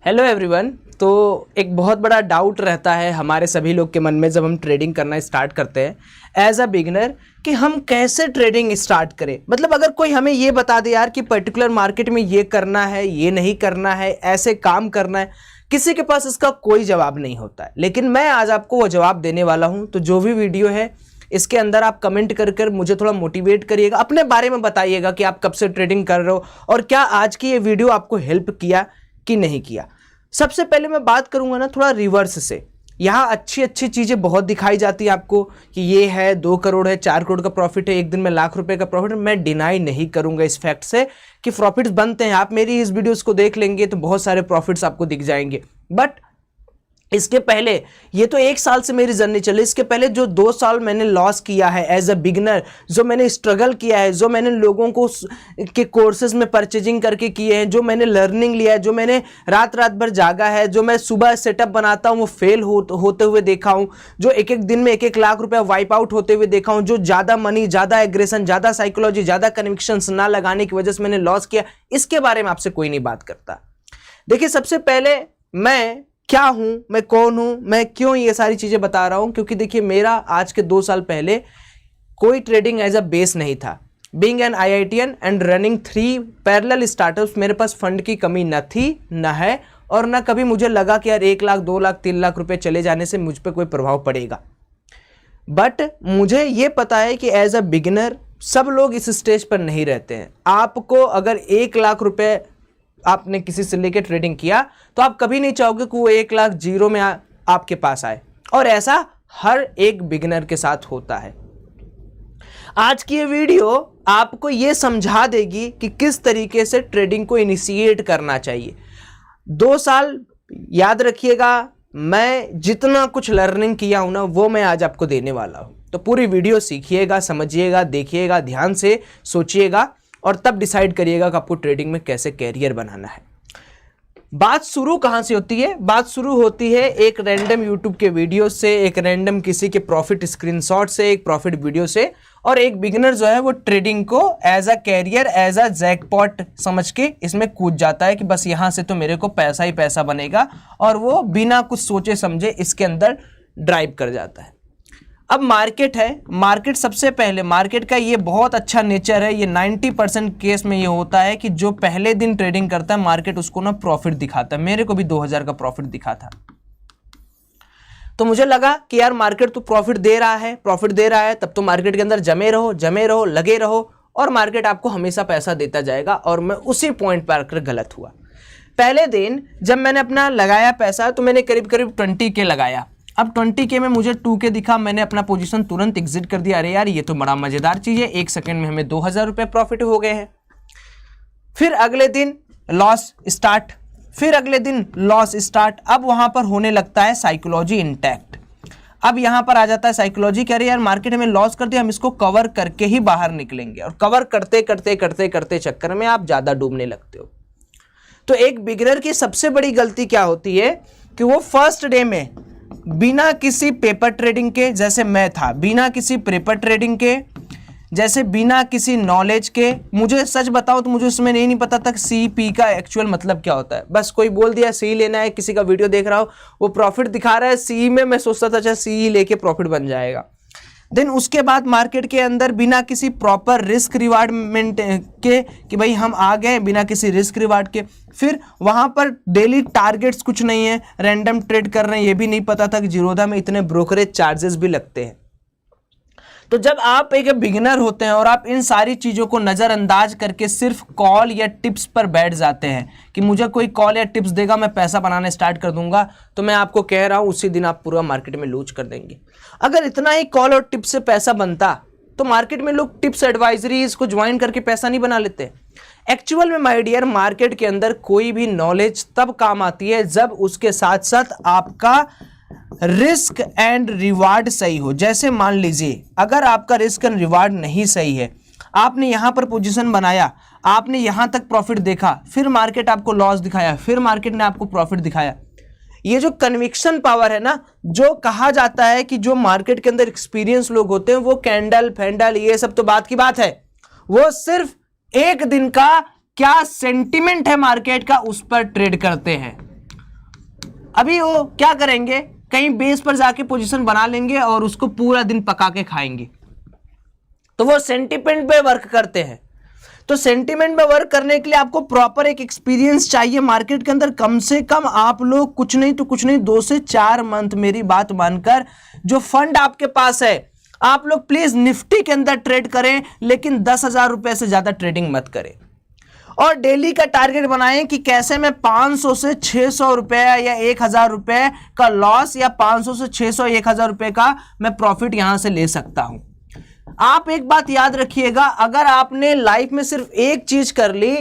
Hello everyone. तो एक बहुत बड़ा डाउट रहता है हमारे सभी लोग के मन में जब हम ट्रेडिंग करना स्टार्ट करते हैं एज अ बिगिनर कि हम कैसे ट्रेडिंग स्टार्ट करें। मतलब अगर कोई हमें ये बता दे यार कि पर्टिकुलर मार्केट में ये करना है, ये नहीं करना है, ऐसे काम करना है, किसी के पास इसका कोई जवाब नहीं होता है। लेकिन मैं आज आपको वो जवाब देने वाला हूँ। तो जो भी वीडियो है इसके अंदर आप कमेंट कर मुझे थोड़ा मोटिवेट करिएगा, अपने बारे में बताइएगा कि आप कब से ट्रेडिंग कर रहे हो और क्या आज की ये वीडियो आपको हेल्प किया कि नहीं किया। सबसे पहले मैं बात करूंगा ना थोड़ा रिवर्स से। यहाँ अच्छी अच्छी चीज़ें बहुत दिखाई जाती है आपको कि ये है 2 करोड़ है, 4 करोड़ का प्रॉफिट है, एक दिन में लाख रुपए का प्रॉफिट है। मैं डिनाई नहीं करूंगा इस फैक्ट से कि प्रॉफिट्स बनते हैं। आप मेरी इस वीडियोस को देख लेंगे तो बहुत सारे प्रॉफिट्स आपको दिख जाएंगे। बट इसके पहले ये तो 1 साल से मेरी जर्नी चली, इसके पहले जो 2 साल मैंने लॉस किया है एज अ बिगनर, जो मैंने स्ट्रगल किया है, जो मैंने लोगों को के कोर्सेज में परचेजिंग करके किए हैं, जो मैंने लर्निंग लिया है, जो मैंने रात रात भर जागा है, जो मैं सुबह सेटअप बनाता हूँ वो फेल होते हुए देखा हूँ, जो एक एक दिन में 1-1 लाख रुपया वाइप आउट होते हुए देखा हूँ, जो ज़्यादा मनी, ज़्यादा एग्रेशन, ज़्यादा साइकोलॉजी, ज़्यादा कन्विक्शंस ना लगाने की वजह से मैंने लॉस किया, इसके बारे में आपसे कोई नहीं बात करता। देखिए, सबसे पहले मैं क्या हूं, मैं कौन हूं, मैं क्यों ये सारी चीजें बता रहा हूं, क्योंकि देखिए मेरा आज के 2 साल पहले कोई ट्रेडिंग एज अ बेस नहीं था। Being an IITian and running 3 parallel startups, मेरे पास फंड की कमी न थी, न है, और न कभी मुझे लगा कि यार 1 लाख, 2 लाख, 3 लाख रुपए चले जाने से मुझ पर कोई प्रभाव पड़ेगा। बट मुझे ये पता है कि एज अ बिगिनर सब लोग इस स्टेज पर नहीं रहते हैं। आपको अगर 1 लाख रुपए आपने किसी से लेके ट्रेडिंग किया तो आप कभी नहीं चाहोगे कि वो 1 लाख जीरो में आपके पास आए, और ऐसा हर एक बिगिनर के साथ होता है। आज की ये वीडियो आपको ये समझा देगी कि किस तरीके से ट्रेडिंग को इनिशिएट करना चाहिए। 2 साल याद रखिएगा, मैं जितना कुछ लर्निंग किया हूं ना वो मैं आज आपको देने वाला हूं। तो पूरी वीडियो सीखिएगा, समझिएगा, देखिएगा, ध्यान से सोचिएगा और तब डिसाइड करिएगा कि आपको ट्रेडिंग में कैसे कैरियर बनाना है। बात शुरू कहां से होती है? बात शुरू होती है एक रैंडम यूट्यूब के वीडियो से, एक रैंडम किसी के प्रॉफिट स्क्रीनशॉट से, एक प्रॉफिट वीडियो से। और एक बिगिनर जो है वो ट्रेडिंग को as a career, as a jackpot समझ के इसमें कूद जाता है कि बस यहां से तो मेरे को पैसा ही पैसा बनेगा, और वो बिना कुछ सोचे समझे इसके अंदर ड्राइव कर जाता है। अब मार्केट है, मार्केट सबसे पहले, मार्केट का ये बहुत अच्छा नेचर है, ये 90% केस में ये होता है कि जो पहले दिन ट्रेडिंग करता है मार्केट उसको ना प्रॉफिट दिखाता है। मेरे को भी 2000 का प्रॉफिट दिखा था, तो मुझे लगा कि यार मार्केट तो प्रॉफिट दे रहा है, प्रॉफिट दे रहा है, तब तो मार्केट के अंदर जमे रहो, लगे रहो, और मार्केट आपको हमेशा पैसा देता जाएगा। और मैं उसी पॉइंट पर आकर गलत हुआ। पहले दिन जब मैंने अपना लगाया पैसा तो मैंने करीब 20K लगाया। अब 20K में मुझे 2K दिखा, मैंने अपना पोजीशन तुरंत एग्जिट कर दिया। अरे यार ये तो बड़ा मजेदार चीज है, 1 सेकंड में हमें 2000 रुपए प्रॉफिट हो गए हैं। फिर अगले दिन लॉस स्टार्ट, फिर अगले दिन लॉस स्टार्ट। अब वहां पर होने लगता है साइकोलॉजी इंटैक्ट। अब यहां पर आ जाता है साइकोलॉजी कि अरे यार मार्केट हमें लॉस कर दिया, हम इसको कवर करके ही बाहर निकलेंगे, और कवर करते चक्कर में आप ज्यादा डूबने लगते हो। तो एक बिगिनर की सबसे बड़ी गलती क्या होती है कि वो फर्स्ट डे में बिना किसी पेपर ट्रेडिंग के, जैसे मैं था, बिना किसी पेपर ट्रेडिंग के, जैसे बिना किसी नॉलेज के, मुझे सच बताओ तो मुझे उसमें नहीं पता था CP का एक्चुअल मतलब क्या होता है। बस कोई बोल दिया CE लेना है, किसी का वीडियो देख रहा हो वो प्रॉफिट दिखा रहा है CE में, मैं सोचता था अच्छा CE लेके प्रॉफिट बन जाएगा। देन उसके बाद मार्केट के अंदर बिना किसी प्रॉपर रिस्क रिवार्ड के कि भाई हम आ गए बिना किसी रिस्क रिवार्ड के, फिर वहां पर डेली टारगेट्स कुछ नहीं है, रैंडम ट्रेड कर रहे हैं, ये भी नहीं पता था कि जीरोधा में इतने ब्रोकरेज चार्जेस भी लगते हैं। तो जब आप एक बिगिनर होते हैं और आप इन सारी चीज़ों को नज़रअंदाज करके सिर्फ कॉल या टिप्स पर बैठ जाते हैं कि मुझे कोई कॉल या टिप्स देगा मैं पैसा बनाना स्टार्ट कर दूंगा, तो मैं आपको कह रहा हूं उसी दिन आप पूरा मार्केट में लूज कर देंगे। अगर इतना ही कॉल और टिप्स से पैसा बनता तो मार्केट में लोग टिप्स एडवाइजरीज को ज्वाइन करके पैसा नहीं बना लेते। एक्चुअल में माय डियर, मार्केट के अंदर कोई भी नॉलेज तब काम आती है जब उसके साथ साथ आपका रिस्क एंड रिवार्ड सही हो। जैसे मान लीजिए अगर आपका रिस्क एंड रिवार्ड नहीं सही है, आपने यहां पर पोजीशन बनाया, आपने यहां तक प्रॉफिट देखा, फिर मार्केट आपको लॉस दिखाया, फिर मार्केट ने आपको प्रॉफिट दिखाया। ये जो कन्विक्शन पावर है ना, जो कहा जाता है कि जो मार्केट के अंदर एक्सपीरियंस लोग होते हैं वो कैंडल फैंडल ये सब तो बात की बात है, वो सिर्फ एक दिन का क्या सेंटिमेंट है मार्केट का उस पर ट्रेड करते हैं। अभी वो क्या करेंगे, कहीं बेस पर जाके पोजीशन बना लेंगे और उसको पूरा दिन पका के खाएंगे। तो वो सेंटिमेंट पे वर्क करते हैं। तो सेंटिमेंट में वर्क करने के लिए आपको प्रॉपर एक एक्सपीरियंस चाहिए मार्केट के अंदर। कम से कम आप लोग कुछ नहीं तो कुछ नहीं 2 से 4 मंथ, मेरी बात मानकर, जो फंड आपके पास है आप लोग प्लीज निफ्टी के अंदर ट्रेड करें, लेकिन 10,000 रुपए से ज्यादा ट्रेडिंग मत करें। और डेली का टारगेट बनाएं कि कैसे मैं 500 से 600 रुपए या 1,000 रुपए का लॉस या 500 से 600 1,000 रुपए का मैं प्रॉफिट यहां से ले सकता हूं। आप एक बात याद रखिएगा, अगर आपने लाइफ में सिर्फ एक चीज कर ली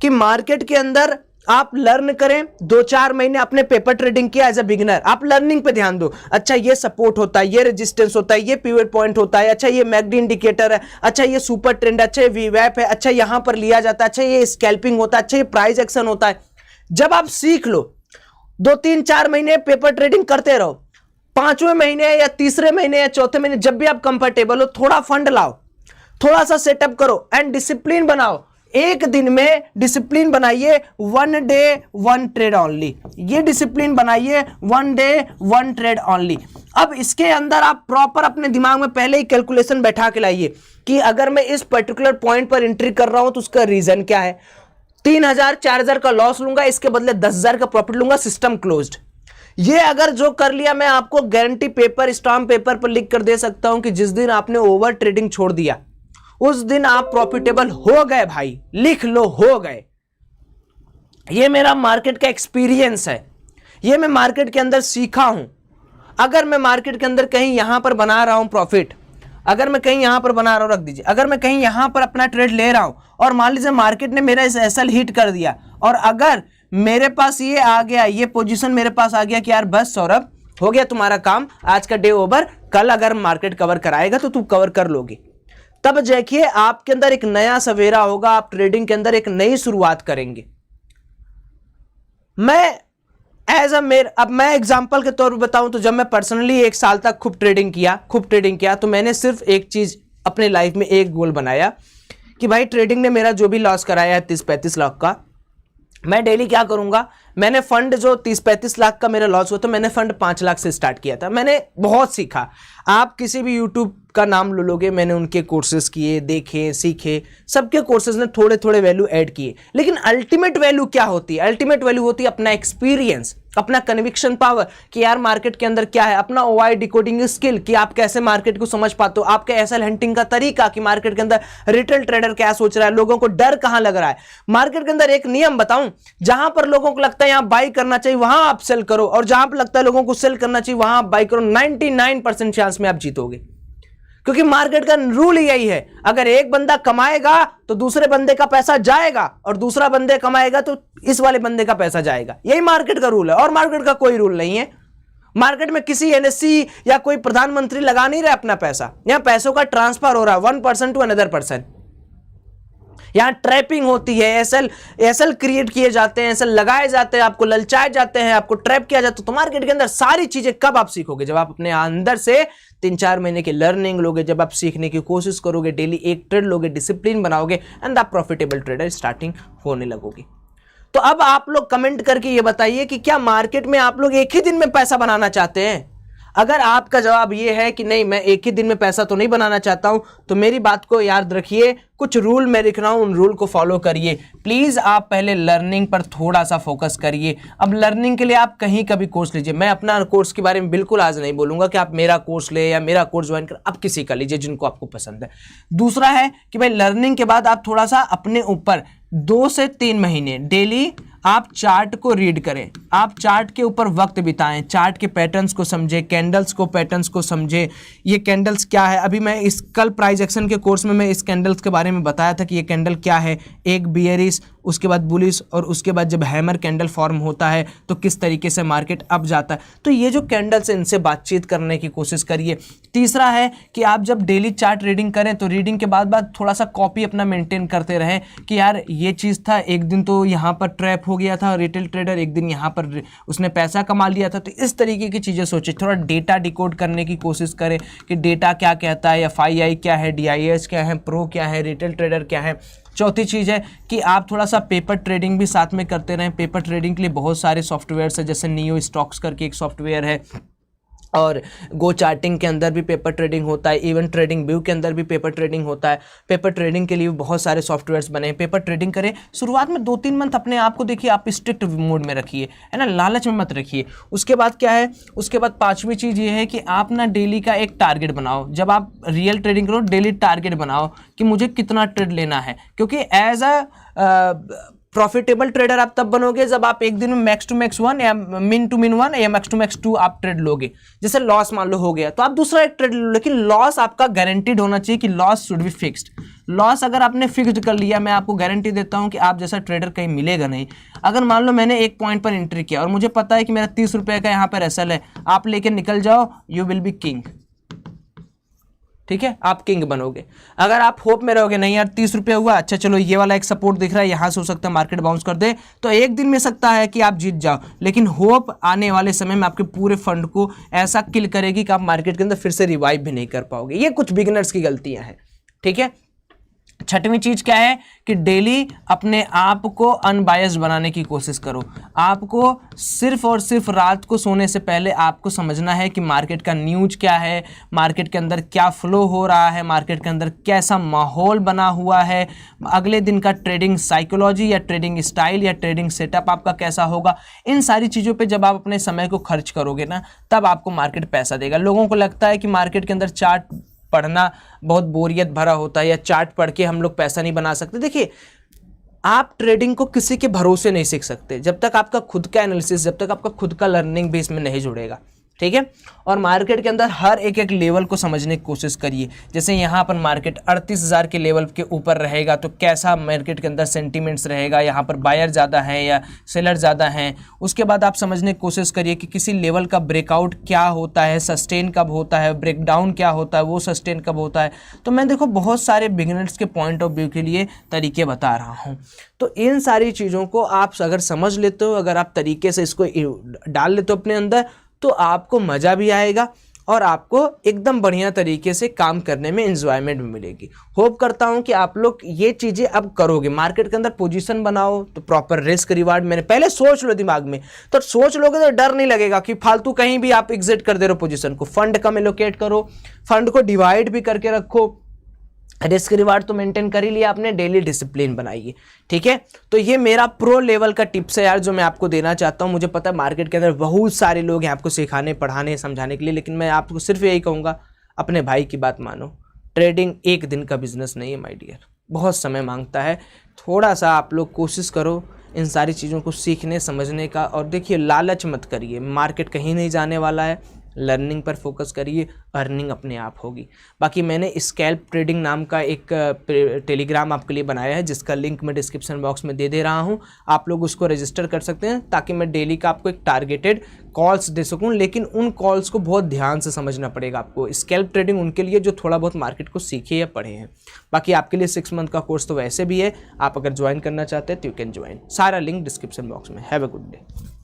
कि मार्केट के अंदर आप लर्न करें, 2-4 महीने आपने पेपर ट्रेडिंग किया एज ए बिगिनर, आप लर्निंग पे ध्यान दो। अच्छा ये सपोर्ट होता है, ये रेजिस्टेंस होता है, ये पिवट पॉइंट होता है, अच्छा ये मैकडी इंडिकेटर है, अच्छा ये सुपर ट्रेंड, अच्छा ये वीवैप है, अच्छा यहां पर लिया जाता है, अच्छा ये स्कैल्पिंग होता है, अच्छा ये प्राइस एक्शन होता है। जब आप सीख लो, 2-3-4 महीने पेपर ट्रेडिंग करते रहो, 5वें महीने या तीसरे महीने या चौथे महीने जब भी आप कंफर्टेबल हो, थोड़ा फंड लाओ, थोड़ा सा सेटअप करो एंड डिसिप्लिन बनाओ। एक दिन में डिसिप्लिन बनाइए, 1 डे 1 ट्रेड ओनली। ये डिसिप्लिन बनाइए, 1 डे 1 ट्रेड ओनली। अब इसके अंदर आप प्रॉपर अपने दिमाग में पहले ही कैलकुलेशन बैठा के लाइए कि अगर मैं इस पर्टिकुलर पॉइंट पर एंट्री कर रहा हूं तो उसका रीजन क्या है। 3,000-4,000 का लॉस लूंगा, इसके बदले 10,000 का प्रॉफिट लूंगा, सिस्टम क्लोज्ड। ये अगर जो कर लिया, मैं आपको गारंटी पेपर, स्टाम्प पेपर पर लिख कर दे सकता हूं कि जिस दिन आपने ओवर ट्रेडिंग छोड़ दिया उस दिन आप प्रॉफिटेबल हो गए भाई, लिख लो, हो गए। ये मेरा मार्केट का एक्सपीरियंस है, ये मैं मार्केट के अंदर सीखा हूं। अगर मैं मार्केट के अंदर कहीं यहां पर बना रहा हूं प्रॉफिट, अगर मैं कहीं यहां पर बना रहा हूं, रख दीजिए, अगर मैं कहीं यहां पर अपना ट्रेड ले रहा हूं और मान लीजिए मार्केट ने मेरा इस एसएल हिट कर दिया और अगर मेरे पास ये आ गया, ये पोजीशन मेरे पास आ गया कि यार बस सौरभ हो गया तुम्हारा काम, आज का डे ओवर, कल अगर मार्केट कवर कराएगा तो तुम कवर कर लोगे, तब देखिए आपके अंदर एक नया सवेरा होगा, आप ट्रेडिंग के अंदर एक नई शुरुआत करेंगे। मैं अब मैं एग्जांपल के तौर पर बताऊं तो जब मैं पर्सनली 1 साल तक खूब ट्रेडिंग किया तो मैंने सिर्फ एक चीज अपने लाइफ में एक गोल बनाया कि भाई ट्रेडिंग ने मेरा जो भी लॉस कराया है 30-35 लाख का, मैं डेली क्या करूंगा। मैंने फंड जो 30-35 लाख का मेरा लॉस हुआ तो मैंने फंड 5 लाख से स्टार्ट किया था। मैंने बहुत सीखा, आप किसी भी यूट्यूब का नाम ले लोगे, मैंने उनके कोर्सेज किए, देखे, सीखे, सबके कोर्सेज ने थोड़े थोड़े वैल्यू ऐड किए। लेकिन अल्टीमेट वैल्यू क्या होती है? अल्टीमेट वैल्यू होती है अपना एक्सपीरियंस, अपना कन्विक्शन पावर कि यार मार्केट के अंदर क्या है, अपना ओआई डिकोडिंग स्किल कि आप कैसे मार्केट को समझ पाते हो, आपके एसएल हंटिंग का तरीका कि मार्केट के अंदर रिटेल ट्रेडर क्या सोच रहा है, लोगों को डर कहां लग रहा है। मार्केट के अंदर एक नियम बताऊं, जहां पर लोगों को लगता है यहां बाई करना चाहिए वहां आप सेल करो, और जहां पर लगता है लोगों को सेल करना चाहिए वहां आप बाई करो। 99% चांस में आप जीतोगे, क्योंकि मार्केट का रूल यही है, अगर एक बंदा कमाएगा तो दूसरे बंदे का पैसा जाएगा और दूसरा बंदे कमाएगा तो इस वाले बंदे का पैसा जाएगा। यही मार्केट का रूल है और मार्केट का कोई रूल नहीं है। मार्केट में किसी एनएससी या कोई प्रधानमंत्री लगा नहीं रहा अपना पैसा, यहां पैसों का ट्रांसफर हो रहा है 1% टू अनदर पर्सन। यहां ट्रैपिंग होती है, एसएल क्रिएट किए जाते हैं, एसएल लगाए जाते हैं, आपको ललचाए जाते हैं, आपको ट्रैप किया जाता है। तो मार्केट के अंदर सारी चीजें कब आप सीखोगे? जब आप अपने अंदर से 3-4 महीने की लर्निंग लोगे, जब आप सीखने की कोशिश करोगे, डेली एक ट्रेड लोगे, डिसिप्लिन बनाओगे एंड आप प्रॉफिटेबल ट्रेडर स्टार्टिंग होने लगोगे। तो अब आप लोग कमेंट करके ये बताइए कि क्या मार्केट में आप लोग एक ही दिन में पैसा बनाना चाहते हैं? अगर आपका जवाब ये है कि नहीं मैं एक ही दिन में पैसा तो नहीं बनाना चाहता हूं, तो मेरी बात को याद रखिए, कुछ रूल मैं लिख रहा हूं, उन रूल को फॉलो करिए। प्लीज आप पहले लर्निंग पर थोड़ा सा फोकस करिए। अब लर्निंग के लिए आप कहीं का भी कोर्स लीजिए, मैं अपना कोर्स के बारे में बिल्कुल आज नहीं बोलूंगा कि आप मेरा कोर्स ले या मेरा कोर्स ज्वाइन कर, आप किसी का लीजिए जिनको आपको पसंद है। दूसरा है कि भाई लर्निंग के बाद आप थोड़ा सा अपने ऊपर 2 से 3 महीने डेली आप चार्ट को रीड करें, आप चार्ट के ऊपर वक्त बिताएं, चार्ट के पैटर्न्स को समझें, कैंडल्स को पैटर्न्स को समझें, ये कैंडल्स क्या है। अभी मैं इस कल प्राइस एक्शन के कोर्स में मैं इस कैंडल्स के बारे में बताया था कि ये कैंडल क्या है, एक बियरिश, उसके बाद बुलिश और उसके बाद जब हैमर कैंडल फॉर्म होता है तो किस तरीके से मार्केट अप जाता है। तो ये जो कैंडल्स है इनसे बातचीत करने की कोशिश करिए। तीसरा है कि आप जब डेली चार्ट रीडिंग करें तो रीडिंग के बाद थोड़ा सा कॉपी अपना मेंटेन करते रहें कि यार ये चीज़ था, एक दिन तो यहाँ पर ट्रैप हो गया था रिटेल ट्रेडर, एक दिन यहाँ पर उसने पैसा कमा लिया था। तो इस तरीके की चीज़ें सोचें, थोड़ा डेटा डिकोड करने की कोशिश करें कि डेटा क्या कहता है, FII क्या है, DIS क्या है, प्रो क्या है, रिटेल ट्रेडर क्या है। चौथी चीज़ है कि आप थोड़ा सा पेपर ट्रेडिंग भी साथ में करते रहें। पेपर ट्रेडिंग के लिए बहुत सारे सॉफ्टवेयर्स है, जैसे नियो स्टॉक्स करके एक सॉफ्टवेयर है, और गो चार्टिंग के अंदर भी पेपर ट्रेडिंग होता है, इवन ट्रेडिंग व्यू के अंदर भी पेपर ट्रेडिंग होता है। पेपर ट्रेडिंग के लिए बहुत सारे सॉफ्टवेयर्स बने हैं। पेपर ट्रेडिंग करें, शुरुआत में 2-3 मंथ अपने आप को देखिए, आप स्ट्रिक्ट मोड में रखिए, है ना, लालच में मत रखिए। उसके बाद क्या है, उसके बाद 5वीं चीज़ ये है कि आप ना डेली का एक टारगेट बनाओ। जब आप रियल ट्रेडिंग करो, डेली टारगेट बनाओ कि मुझे कितना ट्रेड लेना है, क्योंकि एज अ प्रॉफिटेबल ट्रेडर आप तब बनोगे जब आप एक दिन में मैक्स टू मैक्स 1 या मिन टू मिन 1 या मैक्स टू मैक्स 2 आप ट्रेड लोगे। जैसे लॉस मान लो हो गया तो आप दूसरा एक ट्रेड लो, लेकिन लॉस आपका गारंटीड होना चाहिए कि loss should be fixed. Loss अगर आपने फिक्स्ड कर लिया, मैं आपको गारंटी देता हूं कि आप जैसा ट्रेडर कहीं मिलेगा नहीं। अगर मान लो मैंने एक पॉइंट पर एंट्री किया और मुझे पता है कि मेरा 30 रुपये का यहाँ पर एसएल है, आप लेके निकल जाओ, यू विल बी किंग। ठीक है, आप किंग बनोगे। अगर आप होप में रहोगे, नहीं यार 30 रुपये हुआ, अच्छा चलो ये वाला एक सपोर्ट दिख रहा है, यहाँ से हो सकता है मार्केट बाउंस कर दे, तो एक दिन में सकता है कि आप जीत जाओ, लेकिन होप आने वाले समय में आपके पूरे फंड को ऐसा किल करेगी कि आप मार्केट के अंदर फिर से रिवाइव भी नहीं कर पाओगे। ये कुछ बिगिनर्स की गलतियां हैं। ठीक है, 6वीं चीज क्या है कि डेली अपने आप को अनबायस्ड बनाने की कोशिश करो। आपको सिर्फ और सिर्फ रात को सोने से पहले आपको समझना है कि मार्केट का न्यूज क्या है, मार्केट के अंदर क्या फ्लो हो रहा है, मार्केट के अंदर कैसा माहौल बना हुआ है, अगले दिन का ट्रेडिंग साइकोलॉजी या ट्रेडिंग स्टाइल या ट्रेडिंग सेटअप आपका कैसा होगा। इन सारी चीज़ों पे जब आप अपने समय को खर्च करोगे ना, तब आपको मार्केट पैसा देगा। लोगों को लगता है कि मार्केट के अंदर चार्ट पढ़ना बहुत बोरियत भरा होता है या चार्ट पढ़ के हम लोग पैसा नहीं बना सकते। देखिए, आप ट्रेडिंग को किसी के भरोसे नहीं सीख सकते जब तक आपका खुद का एनालिसिस, जब तक आपका खुद का लर्निंग भी इसमें नहीं जुड़ेगा। ठीक है, और मार्केट के अंदर हर एक एक लेवल को समझने की कोशिश करिए। जैसे यहाँ पर मार्केट 38,000 के लेवल के ऊपर रहेगा तो कैसा मार्केट के अंदर सेंटीमेंट्स रहेगा, यहाँ पर बायर ज़्यादा हैं या सेलर ज़्यादा हैं। उसके बाद आप समझने की कोशिश करिए कि किसी लेवल का ब्रेकआउट क्या होता है, सस्टेन कब होता है, ब्रेकडाउन क्या होता है, वो सस्टेन कब होता है। तो मैं देखो बहुत सारे बिगिनर्स के पॉइंट ऑफ व्यू के लिए तरीके बता रहा हूँ। तो इन सारी चीज़ों को आप अगर समझ लेते हो, अगर आप तरीके से इसको डाल लेते हो अपने अंदर, तो आपको मज़ा भी आएगा और आपको एकदम बढ़िया तरीके से काम करने में एंजॉयमेंट भी मिलेगी। होप करता हूं कि आप लोग ये चीज़ें अब करोगे। मार्केट के अंदर पोजीशन बनाओ तो प्रॉपर रिस्क रिवार्ड मैंने पहले सोच लो दिमाग में, तो सोच लोगे तो डर नहीं लगेगा कि फालतू कहीं भी आप एग्जिट कर दे रहे हो पोजीशन को। फंड कम एलोकेट करो, फंड को डिवाइड भी करके रखो, रिस्क रिवार्ड तो मेंटेन कर ही लिया आपने, डेली डिसिप्लिन बनाइए। ठीक है, तो ये मेरा प्रो लेवल का टिप्स है यार जो मैं आपको देना चाहता हूँ। मुझे पता है मार्केट के अंदर बहुत सारे लोग हैं आपको सिखाने, पढ़ाने, समझाने के लिए, लेकिन मैं आपको सिर्फ यही कहूँगा, अपने भाई की बात मानो। ट्रेडिंग एक दिन का बिजनेस नहीं है माय डियर, बहुत समय मांगता है। थोड़ा सा आप लोग कोशिश करो इन सारी चीज़ों को सीखने समझने का, और देखिए लालच मत करिए, मार्केट कहीं नहीं जाने वाला है। लर्निंग पर फोकस करिए, अर्निंग अपने आप होगी। बाकी मैंने स्कैल्प ट्रेडिंग नाम का एक टेलीग्राम आपके लिए बनाया है, जिसका लिंक मैं डिस्क्रिप्शन बॉक्स में दे रहा हूं। आप लोग उसको रजिस्टर कर सकते हैं ताकि मैं डेली का आपको एक टारगेटेड कॉल्स दे सकूं, लेकिन उन कॉल्स को बहुत ध्यान से समझना पड़ेगा आपको। स्कैल्प ट्रेडिंग उनके लिए जो थोड़ा बहुत मार्केट को सीखे या पढ़े हैं। बाकी आपके लिए 6 मंथ का कोर्स तो वैसे भी है, आप अगर ज्वाइन करना चाहते हैं तो यू कैन ज्वाइन। सारा लिंक डिस्क्रिप्शन बॉक्स में। Have a good day.